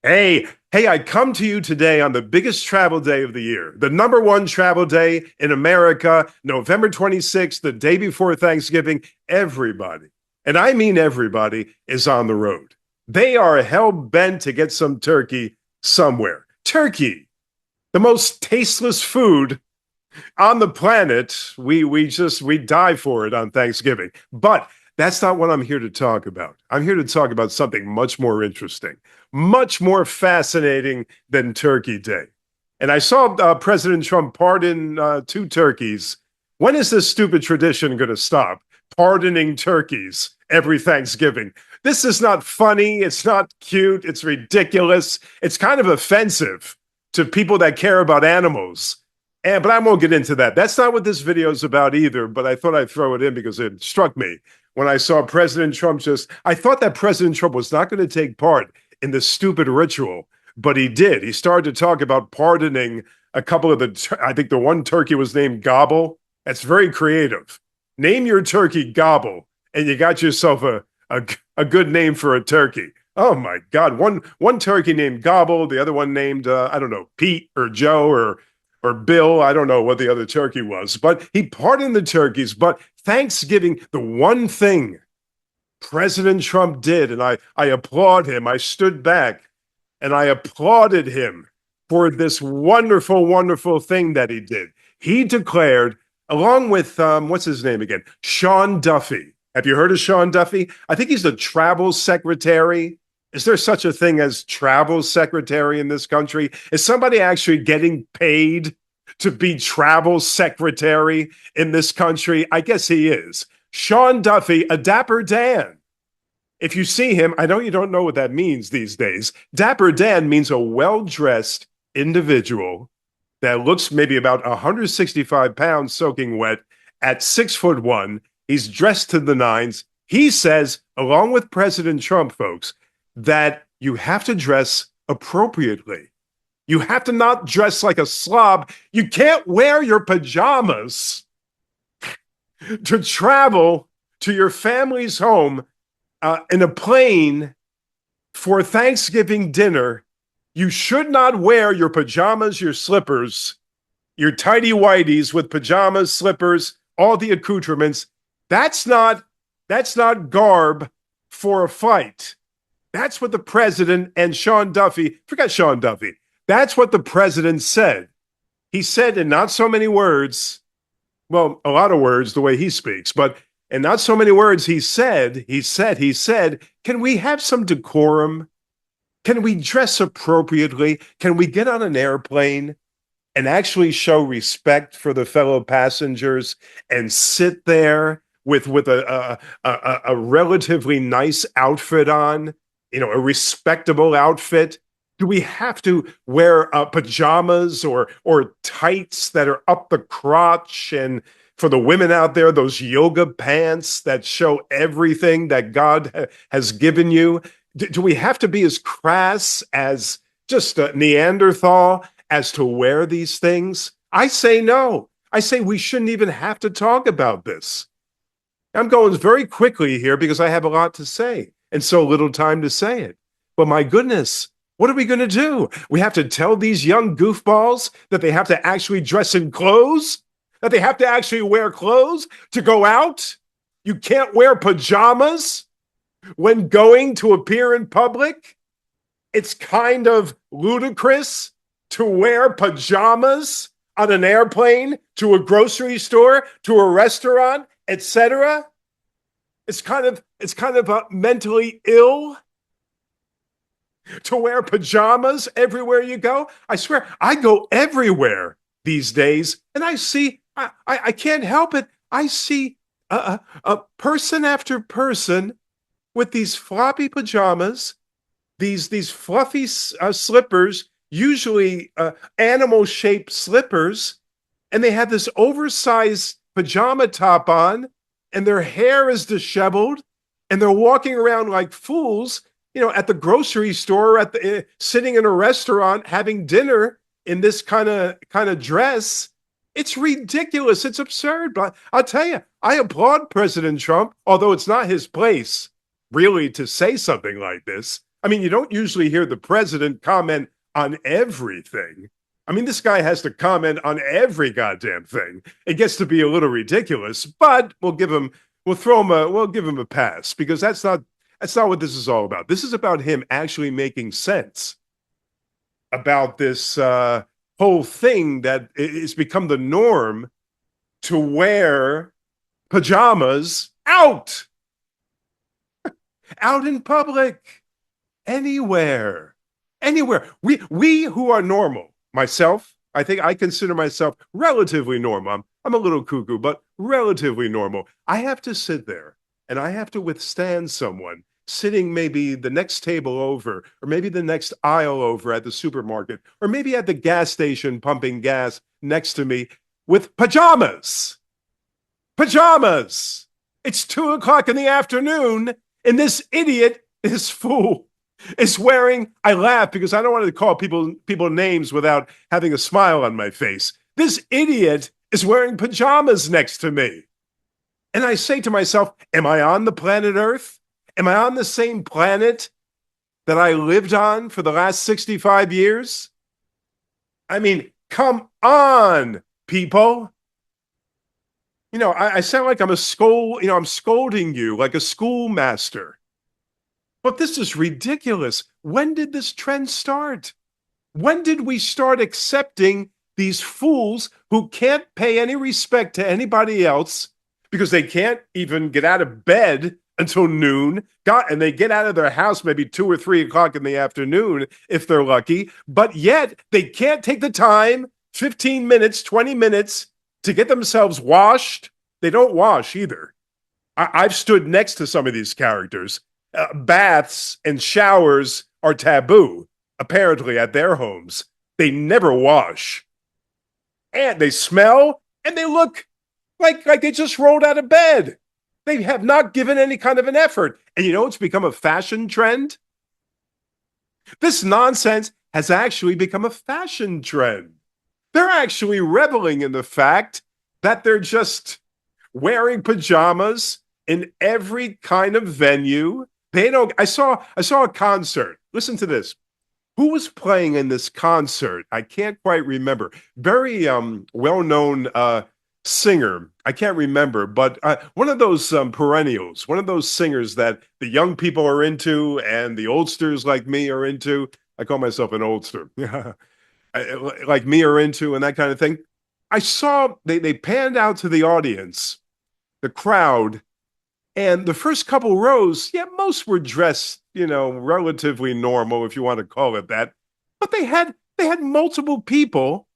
Hey, I come to you today on the biggest travel day of the year, the number one travel day in America, November 26th, the day before Thanksgiving. Everybody, and I mean everybody, is on the road. They are hell bent to get some turkey somewhere. Turkey, the most tasteless food on the planet. We die for it on Thanksgiving. But that's not what I'm here to talk about. I'm here to talk about something much more interesting, much more fascinating than Turkey Day. And I saw President Trump pardon two turkeys. When is this stupid tradition going to stop? Pardoning turkeys every Thanksgiving. This is not funny. It's not cute. It's ridiculous. It's kind of offensive to people that care about animals. But I won't get into that. That's not what this video is about either, but I thought I'd throw it in because it struck me when I saw President Trump I thought that President Trump was not going to take part in this stupid ritual, but he did. He started to talk about pardoning a couple of I think the one turkey was named Gobble. That's very creative. Name your turkey Gobble, and you got yourself a good name for a turkey. Oh my God. One turkey named Gobble, the other one named, I don't know, Pete or Joe or Bill. I don't know what the other turkey was, but he pardoned the turkeys. But Thanksgiving, the one thing President Trump did, and I applaud him. I stood back and I applauded him for this wonderful, wonderful thing that he did. He declared, along with, what's his name again? Sean Duffy. Have you heard of Sean Duffy? I think he's the travel secretary. Is there such a thing as travel secretary in this country? Is somebody actually getting paid to be travel secretary in this country? I guess he is. Sean Duffy, a Dapper Dan. If you see him, I know you don't know what that means these days. Dapper Dan means a well-dressed individual that looks maybe about 165 pounds soaking wet at 6'1". He's dressed to the nines. He says, along with President Trump, folks, that you have to dress appropriately. You have to not dress like a slob. You can't wear your pajamas to travel to your family's home in a plane for Thanksgiving dinner. You should not wear your pajamas, your slippers, your tighty-whities with pajamas, slippers, all the accoutrements. That's not garb for a flight. That's what the president and Sean Duffy, forget Sean Duffy. That's what the president said. He said in not so many words, well, a lot of words the way he speaks, but in not so many words, he said, can we have some decorum? Can we dress appropriately? Can we get on an airplane and actually show respect for the fellow passengers and sit there with a relatively nice outfit on? A respectable outfit? Do we have to wear pajamas or tights that are up the crotch? And for the women out there, those yoga pants that show everything that God has given you? Do we have to be as crass as just a Neanderthal as to wear these things? I say no. I say we shouldn't even have to talk about this. I'm going very quickly here because I have a lot to say and so little time to say it. But my goodness, what are we going to do? We have to tell these young goofballs that they have to actually dress in clothes? That they have to actually wear clothes to go out? You can't wear pajamas when going to appear in public? It's kind of ludicrous to wear pajamas on an airplane, to a grocery store, to a restaurant, etc. It's kind of mentally ill to wear pajamas everywhere you go. I swear, I go everywhere these days, and I can't help it. I see a person after person with these floppy pajamas, these fluffy slippers, usually animal-shaped slippers, and they have this oversized pajama top on, and their hair is disheveled, and they're walking around like fools, at the grocery store, sitting in a restaurant, having dinner in this kind of dress. It's ridiculous. It's absurd. But I'll tell you, I applaud President Trump, although it's not his place really to say something like this. I mean, you don't usually hear the president comment on everything. I mean, this guy has to comment on every goddamn thing. It gets to be a little ridiculous, but we'll give him a pass because that's not what this is all about. This is about him actually making sense about this whole thing that it's become the norm to wear pajamas out in public, anywhere. We who are normal, myself, I think I consider myself relatively normal. I'm a little cuckoo, but relatively normal. I have to sit there and I have to withstand someone sitting maybe the next table over, or maybe the next aisle over at the supermarket, or maybe at the gas station pumping gas next to me with pajamas. Pajamas. It's 2 o'clock in the afternoon, and this idiot, this fool, is wearing. I laugh because I don't want to call people names without having a smile on my face. This idiot is wearing pajamas next to me. And I say to myself, am I on the planet Earth? Am I on the same planet that I lived on for the last 65 years? I mean, come on, people. You know, I sound like I'm scolding you like a schoolmaster. But this is ridiculous. When did this trend start? When did we start accepting these fools who can't pay any respect to anybody else because they can't even get out of bed until noon, and they get out of their house maybe 2 or 3 o'clock in the afternoon if they're lucky, but yet they can't take the time, 15 minutes, 20 minutes, to get themselves washed? They don't wash either. I've stood next to some of these characters. Baths and showers are taboo, apparently, at their homes. They never wash. And they smell, and they look like they just rolled out of bed. They have not given any kind of an effort. And you know, it's become a fashion trend. This nonsense has actually become a fashion trend. They're actually reveling in the fact that they're just wearing pajamas in every kind of venue. They don't. I saw a concert. Listen to this. Who was playing in this concert? I can't quite remember. Very well-known singer. I can't remember, but one of those perennials, one of those singers that the young people are into and the oldsters like me are into. I call myself an oldster. Like me are into and that kind of thing. I saw they panned out to the audience, the crowd, and the first couple rows, yeah, most were dressed, you know, relatively normal, if you want to call it that. But they had multiple people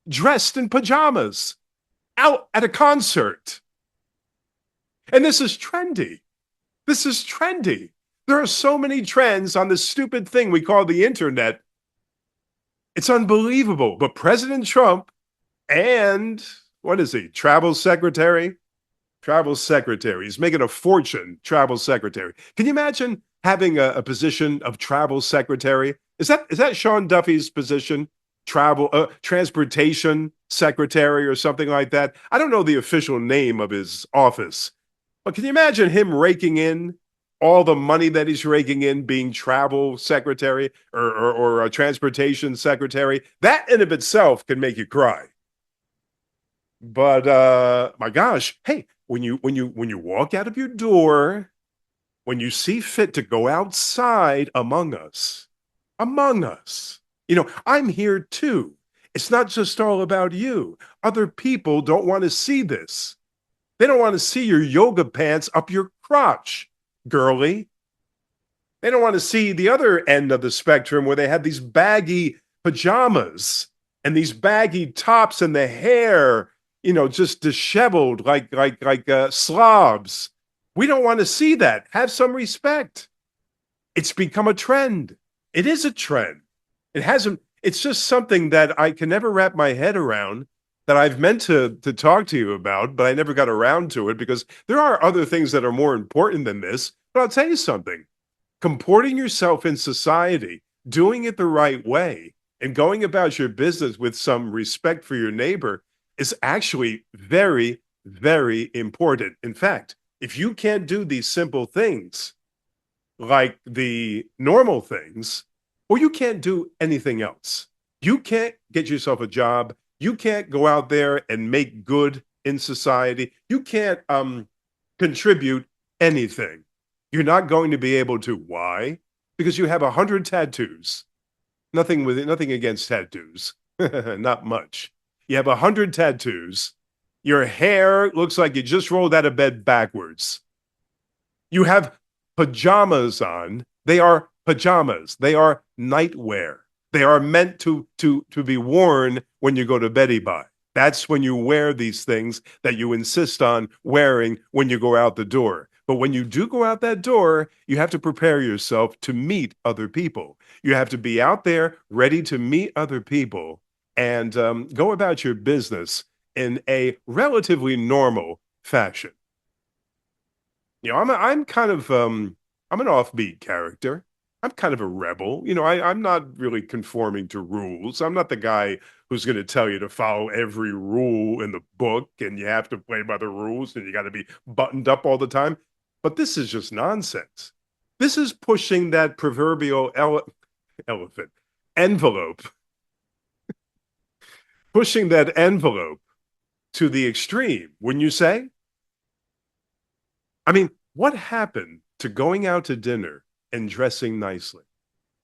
dressed in pajamas out at a concert. And this is trendy. This is trendy. There are so many trends on this stupid thing we call the internet. It's unbelievable. But President Trump and, what is he, travel secretary? Travel secretary. He's making a fortune, travel secretary. Can you imagine having a position of travel secretary? Is that Sean Duffy's position? Transportation secretary or something like that. I don't know the official name of his office, but can you imagine him raking in all the money that he's raking in being travel secretary or a transportation secretary? That in of itself can make you cry. But my gosh, hey, when you walk out of your door, when you see fit to go outside among us, you know, I'm here too. It's not just all about you. Other people don't want to see this. They don't want to see your yoga pants up your crotch, girly. They don't want to see the other end of the spectrum where they have these baggy pajamas and these baggy tops and the hair, you know, just disheveled like slobs. We don't want to see that. Have some respect. It's become a trend. It is a trend. It's just something that I can never wrap my head around, that I've meant to talk to you about, but I never got around to it because there are other things that are more important than this. But I'll tell you something. Comporting yourself in society, doing it the right way, and going about your business with some respect for your neighbor is actually very, very important. In fact, if you can't do these simple things like the normal things, well, you can't do anything else. You can't get yourself a job. You can't go out there and make good in society. You can't contribute anything. You're not going to be able to. Why? Because you have 100 tattoos. Nothing against tattoos. Not much. You have 100 tattoos. Your hair looks like you just rolled out of bed backwards. You have pajamas on. They are pajamas. They are nightwear. They are meant to be worn when you go to bed by. That's when you wear these things that you insist on wearing when you go out the door. But when you do go out that door, you have to prepare yourself to meet other people. You have to be out there ready to meet other people and go about your business in a relatively normal fashion. I'm kind of I'm an offbeat character. I'm kind of a rebel. I'm not really conforming to rules. I'm not the guy who's going to tell you to follow every rule in the book and you have to play by the rules and you got to be buttoned up all the time. But this is just nonsense. This is pushing that proverbial elephant envelope, pushing that envelope to the extreme, wouldn't you say? I mean, what happened to going out to dinner and dressing nicely?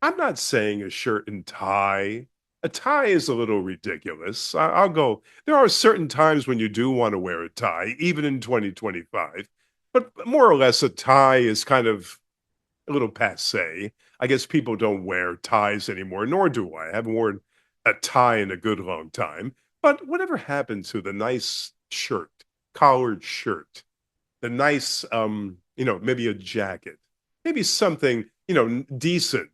I'm not saying a shirt and tie. A tie is a little ridiculous. I'll go. There are certain times when you do want to wear a tie, even in 2025. But more or less, a tie is kind of a little passe. I guess people don't wear ties anymore, nor do I. I haven't worn a tie in a good long time. But whatever happened to the nice shirt, collared shirt? The nice maybe a jacket, maybe something decent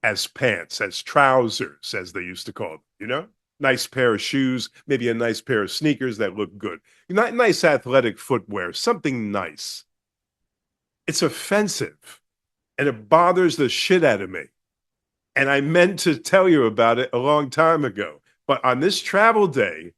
as pants, as trousers, as they used to call them. Nice pair of shoes, maybe a nice pair of sneakers that look good. Nice athletic footwear, something nice. It's offensive and it bothers the shit out of me, and I meant to tell you about it a long time ago, but on this travel day,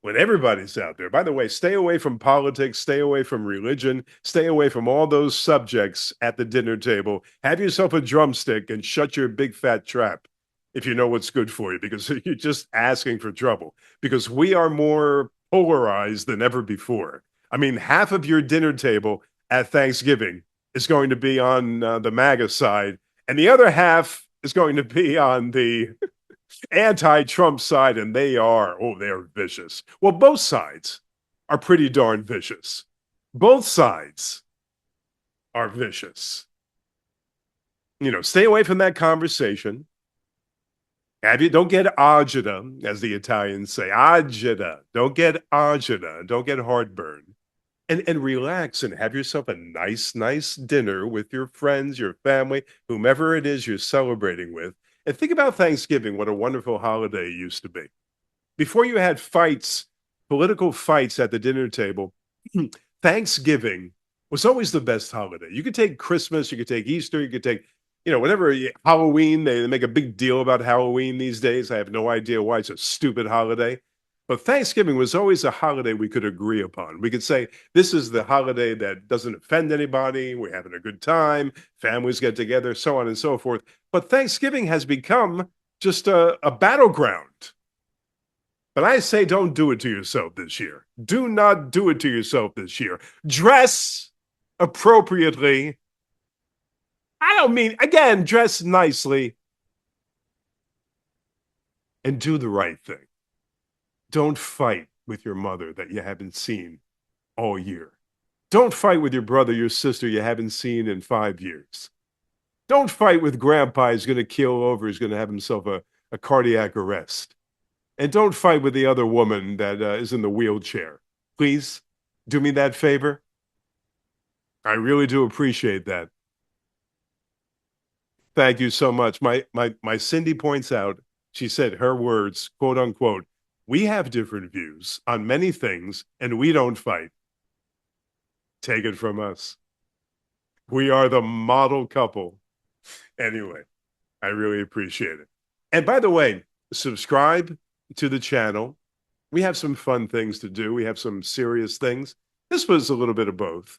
when everybody's out there. By the way, stay away from politics, stay away from religion, stay away from all those subjects at the dinner table. Have yourself a drumstick and shut your big fat trap if you know what's good for you, because you're just asking for trouble. Because we are more polarized than ever before. I mean, half of your dinner table at Thanksgiving is going to be on the MAGA side, and the other half is going to be on the anti-Trump side, and they're vicious. Well, both sides are pretty darn vicious. Both sides are vicious. Stay away from that conversation. Don't get agita, as the Italians say. Agita. Don't get agita. Don't get heartburn. And relax and have yourself a nice dinner with your friends, your family, whomever it is you're celebrating with. And think about Thanksgiving, what a wonderful holiday it used to be. Before you had fights, political fights at the dinner table, Thanksgiving was always the best holiday. You could take Christmas, you could take Easter, you could take, whatever, Halloween. They make a big deal about Halloween these days. I have no idea why. It's a stupid holiday. But Thanksgiving was always a holiday we could agree upon. We could say, this is the holiday that doesn't offend anybody. We're having a good time. Families get together, so on and so forth. But Thanksgiving has become just a battleground. But I say, don't do it to yourself this year. Do not do it to yourself this year. Dress appropriately. I don't mean, again, dress nicely and do the right thing. Don't fight with your mother that you haven't seen all year. Don't fight with your brother, your sister you haven't seen in 5 years. Don't fight with grandpa who's going to keel over, he's going to have himself a cardiac arrest. And don't fight with the other woman that is in the wheelchair. Please do me that favor. I really do appreciate that. Thank you so much. My Cindy points out, she said her words, quote unquote, we have different views on many things and we don't fight. Take it from us. We are the model couple. Anyway, I really appreciate it. And by the way, subscribe to the channel. We have some fun things to do. We have some serious things. This was a little bit of both.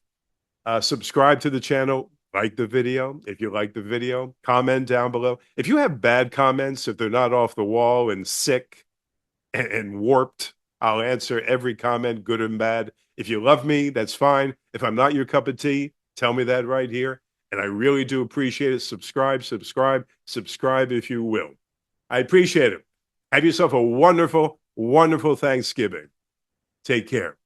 Subscribe to the channel, like the video. If you like the video, comment down below. If you have bad comments, if they're not off the wall and sick and warped, I'll answer every comment, good and bad. If you love me, that's fine. If I'm not your cup of tea, tell me that right here. And I really do appreciate it. Subscribe, subscribe, subscribe if you will. I appreciate it. Have yourself a wonderful, wonderful Thanksgiving. Take care.